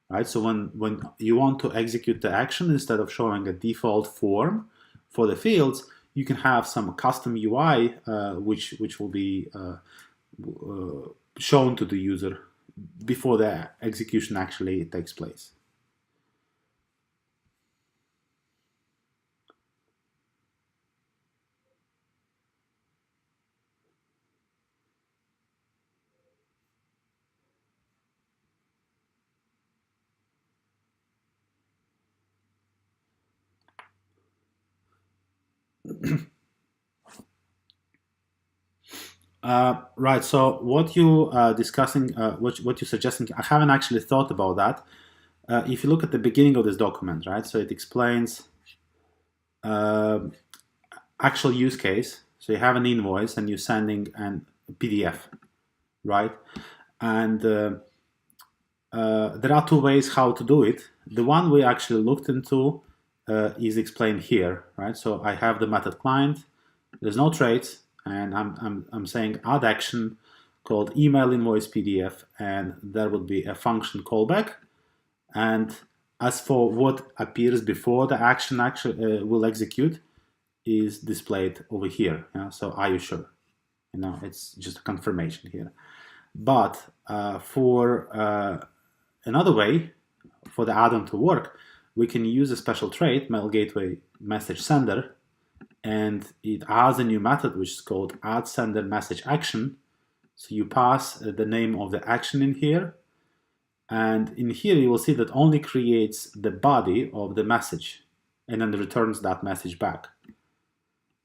A: right? So when you want to execute the action, instead of showing a default form for the fields, you can have some custom UI which will be shown to the user before the execution actually takes place. Right. So what you discussing, what you're suggesting, I haven't actually thought about that. If you look at the beginning of this document, right? So it explains actual use case. So you have an invoice and you're sending an PDF, right? And there are two ways how to do it. The one we actually looked into is explained here, right? So I have the method client. There's no traits, and I'm saying add action called email invoice PDF, and there would be a function callback. And as for what appears before the action actually will execute, is displayed over here. So are you sure? It's just a confirmation here. But for another way for the add-on to work, we can use a special trait, mail gateway message sender, and it adds a new method which is called add sender message action. So you pass the name of the action in here, and in here you will see that only creates the body of the message and then returns that message back.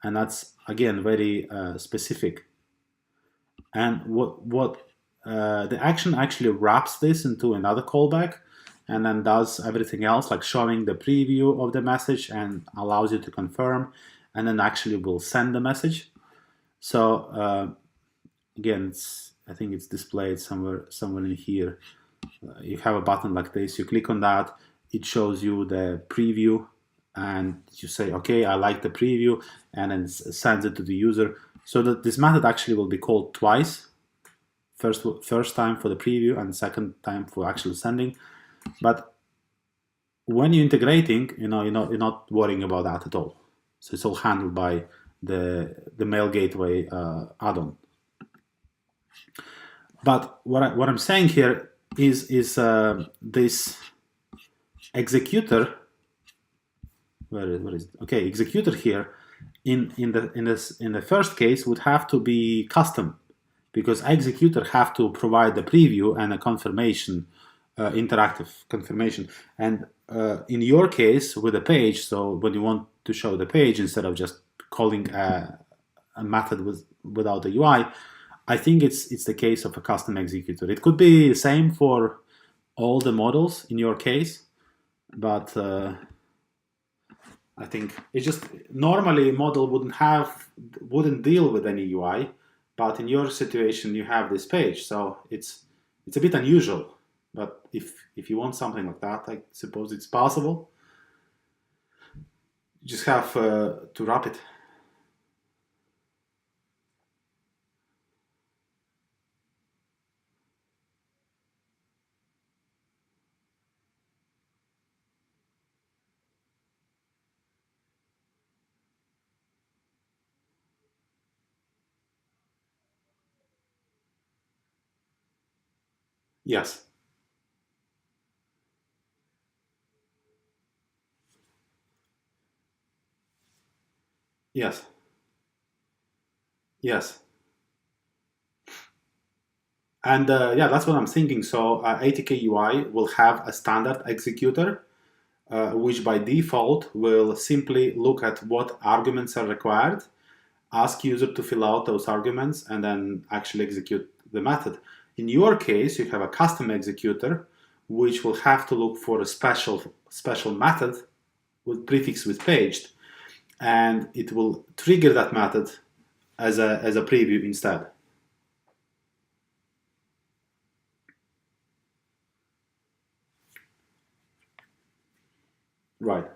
A: And that's again very specific. And what the action actually wraps this into another callback and then does everything else, like showing the preview of the message and allows you to confirm, and then actually will send the message. So again, I think it's displayed somewhere in here. You have a button like this, you click on that, it shows you the preview, and you say, okay, I like the preview, and then sends it to the user. So that this method actually will be called twice. First time for the preview and second time for actually sending. But when you're integrating, you're not worrying about that at all. So it's all handled by the mail gateway add-on. But what I'm saying here is this executor. Where is it? Okay, executor here in the first case would have to be custom, because executor have to provide the preview and a confirmation, interactive confirmation. And in your case with a page, so when you want to show the page instead of just calling a method without a UI, I think it's the case of a custom executor. It could be the same for all the models in your case, but I think it's just normally a model wouldn't deal with any UI, but in your situation you have this page, so it's a bit unusual. But if you want something like that, I suppose it's possible. You just have to wrap it. Yes. Yes. Yes. And yeah, that's what I'm thinking. So ATK UI will have a standard executor, which by default will simply look at what arguments are required, ask user to fill out those arguments, and then actually execute the method. In your case, you have a custom executor, which will have to look for a special method with prefix with paged, and it will trigger that method as a preview instead. Right.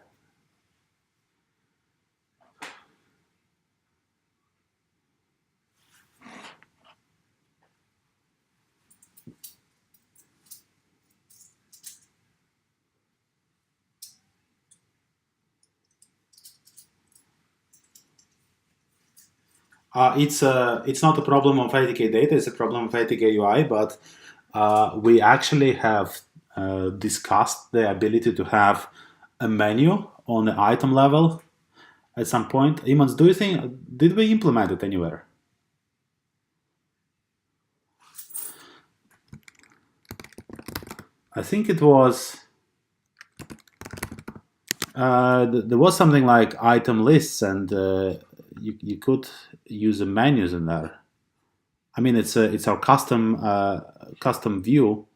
A: It's not a problem of ATK data, it's a problem of ATK UI, but we actually have discussed the ability to have a menu on the item level at some point. Imans, do you think, did we implement it anywhere? I think it was, there was something like item lists, and you could use the menus in there. I mean, it's our custom view.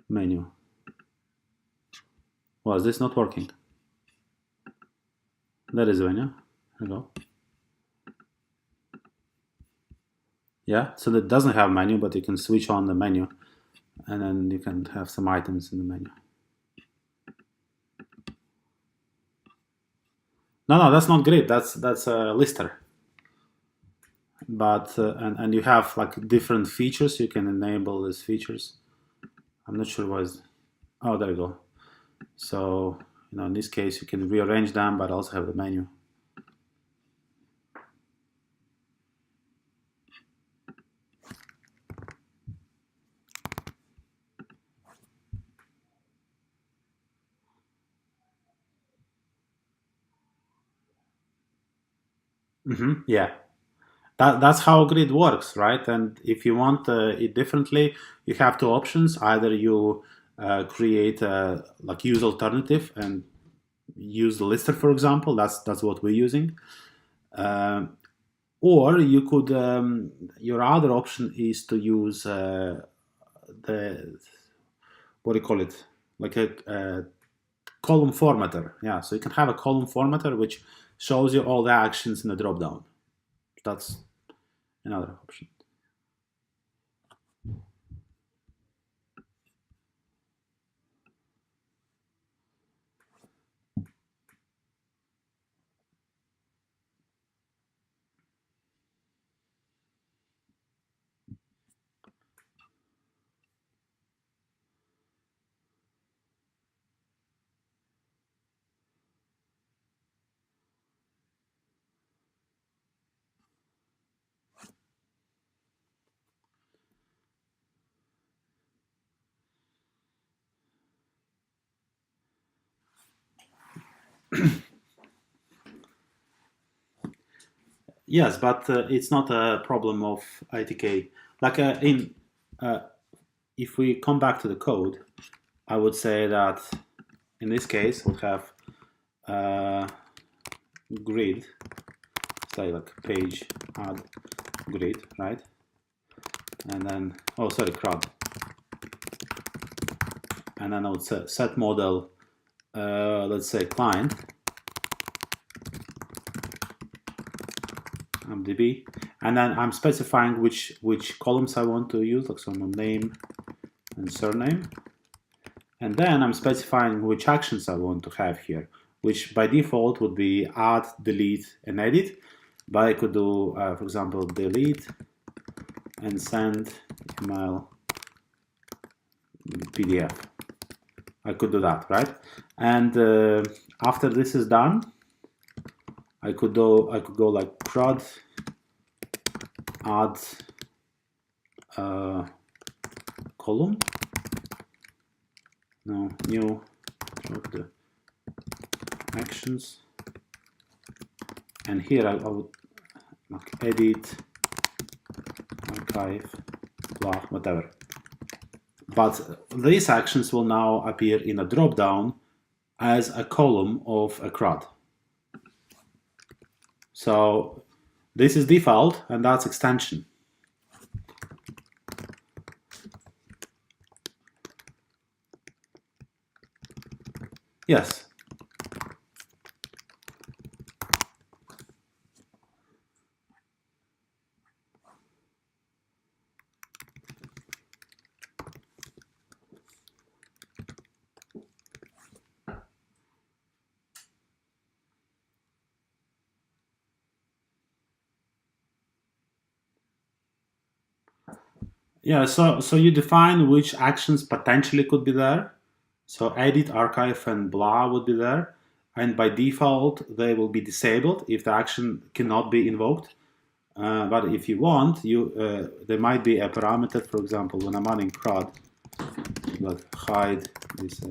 A: Menu. Was this not working? That is the menu. Here we go. Yeah, so that doesn't have menu, but you can switch on the menu, and then you can have some items in the menu. No, that's not grid. That's a lister. But and you have like different features. You can enable these features. I'm not sure what's. Oh, there you go. So in this case, you can rearrange them, but also have the menu. Yeah, that's how grid works, right? And if you want it differently, you have two options. Either you create a use alternative and use the lister, for example. That's what we're using. Or you could your other option is to use the what do you call it? Like a column formatter. Yeah, so you can have a column formatter which shows you all the actions in the dropdown. That's another option. Yes, but it's not a problem of ATK. Like if we come back to the code, I would say that in this case we'll have grid, say like page add grid, right? And then, oh sorry, CRUD. And then I would say set model, let's say client, MDB, and then I'm specifying which columns I want to use, like some name and surname, and then I'm specifying which actions I want to have here, which by default would be add, delete, and edit. But I could do, for example, delete and send email PDF. I could do that, right? And after this is done, I could go like prod add column. No, new the actions, and here I would like edit, archive, blah, whatever. But these actions will now appear in a drop-down as a column of a CRUD. So this is default, and that's extension. Yes. Yeah, so you define which actions potentially could be there. So edit, archive, and blah would be there. And by default, they will be disabled if the action cannot be invoked. But if you want, there might be a parameter, for example, when I'm running CRUD, like hide this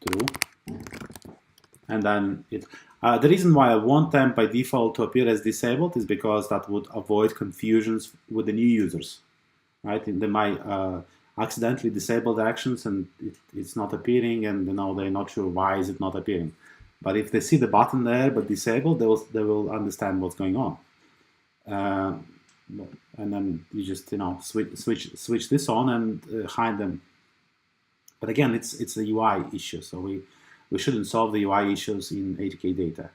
A: true. And then the reason why I want them by default to appear as disabled is because that would avoid confusions with the new users, right? And they might accidentally disable the actions and it's not appearing, and they're not sure why is it not appearing. But if they see the button there but disabled, they will understand what's going on. And then you just switch this on and hide them. But again, it's a UI issue, so we shouldn't solve the UI issues in ATK data.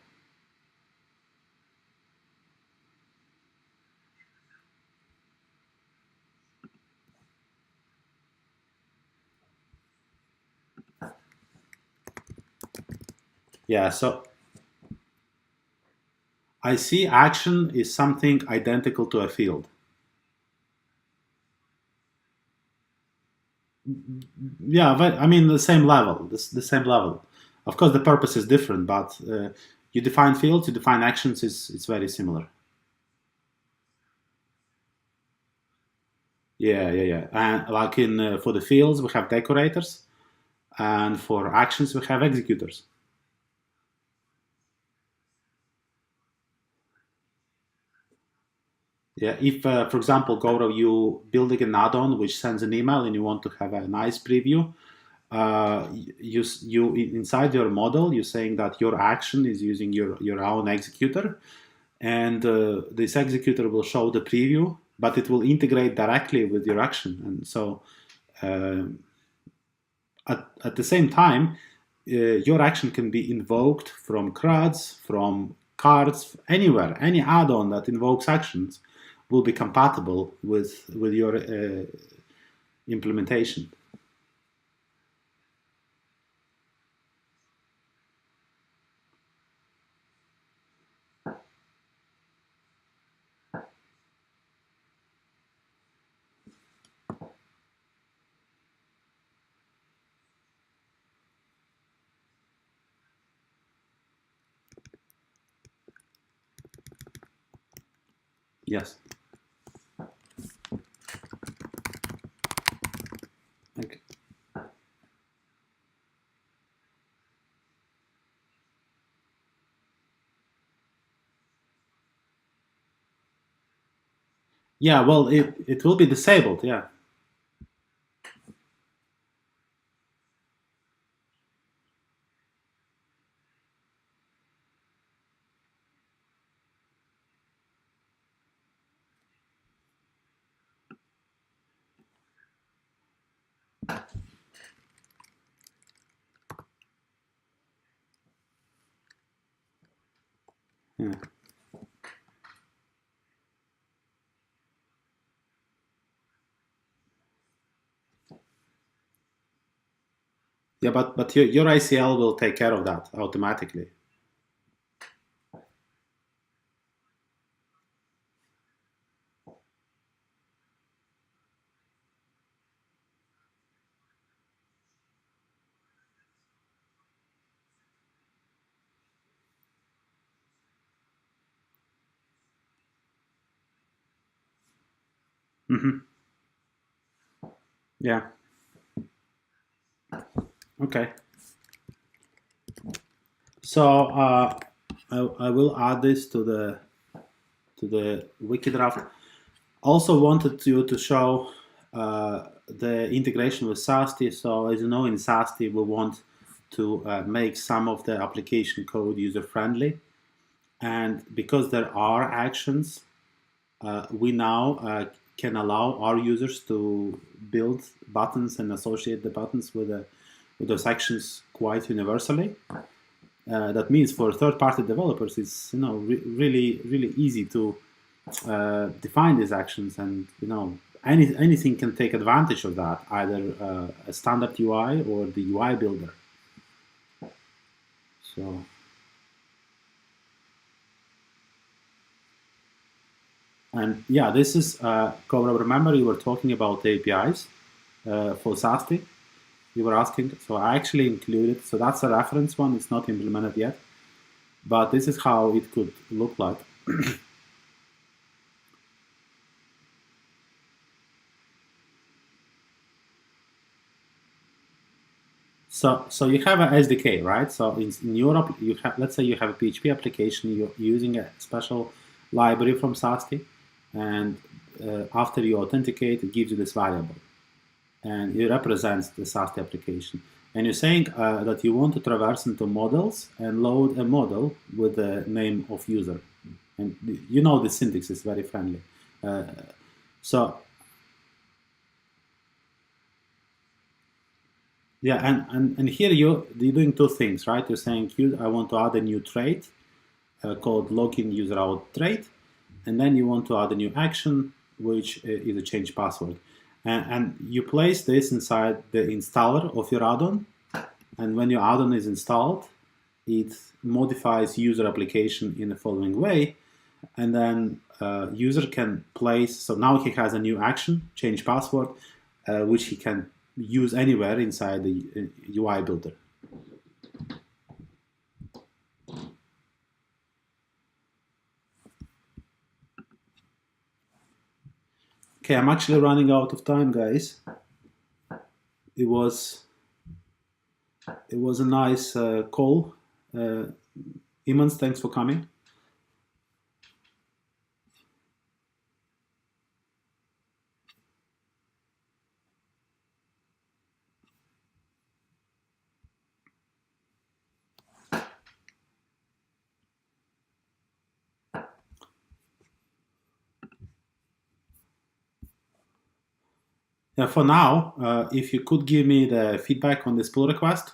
A: Yeah, so I see action is something identical to a field. Yeah, but I mean the same level, the same level. Of course, the purpose is different, but you define fields, you define actions, it's very similar. Yeah. And like for the fields, we have decorators, and for actions, we have executors. Yeah, if, for example, Gaurav, you building an add-on which sends an email and you want to have a nice preview, you inside your model, you're saying that your action is using your own executor, and this executor will show the preview but it will integrate directly with your action. And so at the same time, your action can be invoked from CRUDs, from cards, anywhere. Any add-on that invokes actions will be compatible with your implementation. Yes. Okay. Yeah, well, it will be disabled, yeah. Yeah, yeah, but your ICL will take care of that automatically. Hmm. Yeah. Okay. So I will add this to the wiki draft. Also wanted you to show the integration with SAST. So as you know, in SAST we want to make some of the application code user friendly, and because there are actions, we now can allow our users to build buttons and associate the buttons with those actions quite universally. That means for third-party developers, it's really easy to define these actions, and anything can take advantage of that, either a standard UI or the UI builder. So. And yeah, this is Cobra. Remember, you were talking about APIs for SAST. You were asking, so I actually included. So that's a reference one. It's not implemented yet, but this is how it could look like. So you have a SDK, right? So in Europe, you have, let's say you have a PHP application. You're using a special library from SAST, and after you authenticate, it gives you this variable, and it represents the SAST application. And you're saying that you want to traverse into models and load a model with the name of user. And you know the syntax is very friendly. Uh, so yeah, and here you're doing two things, right? You're saying, I want to add a new trait called login user out trait, and then you want to add a new action, which is a change password. And you place this inside the installer of your add-on, and when your add-on is installed, it modifies user application in the following way, and then user can place, so now he has a new action, change password, which he can use anywhere inside the UI builder. Okay, I'm actually running out of time, guys. It was a nice call. Imans, thanks for coming. Yeah, for now, if you could give me the feedback on this pull request,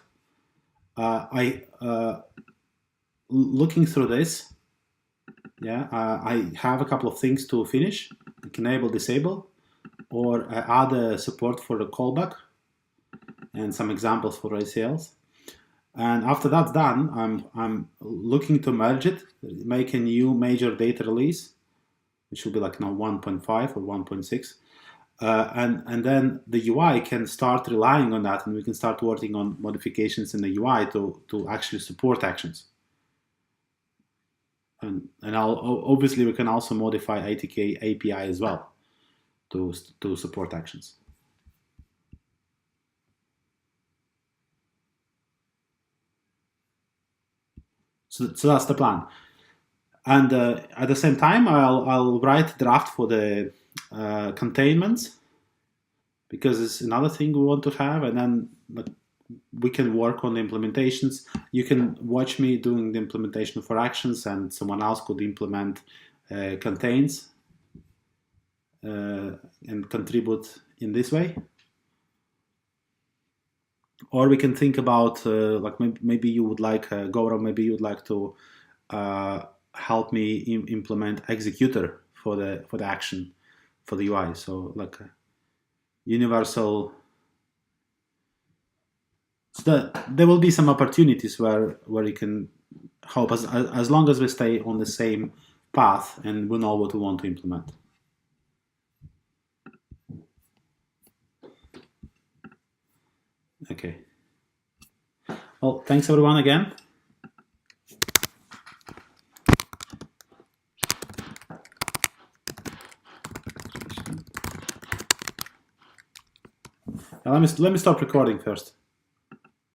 A: looking through this, yeah, I have a couple of things to finish, like enable, disable, or add support for the callback, and some examples for ACLs. And after that's done, I'm looking to merge it, make a new major data release, which will be like now 1.5 or 1.6. And then the UI can start relying on that, and we can start working on modifications in the UI to actually support actions. And obviously we can also modify ATK API as well to support actions. So that's the plan. And at the same time, I'll write draft for the containments, because it's another thing we want to have, and then we can work on the implementations. You can watch me doing the implementation for actions, and someone else could implement contains and contribute in this way. Or we can think about like maybe you would like Gaurav, maybe you would like to help me implement executor for the action for the UI. So like universal. So there will be some opportunities where you can help us, as long as we stay on the same path and we know what we want to implement. Okay. Well, thanks everyone again. Let me stop recording first.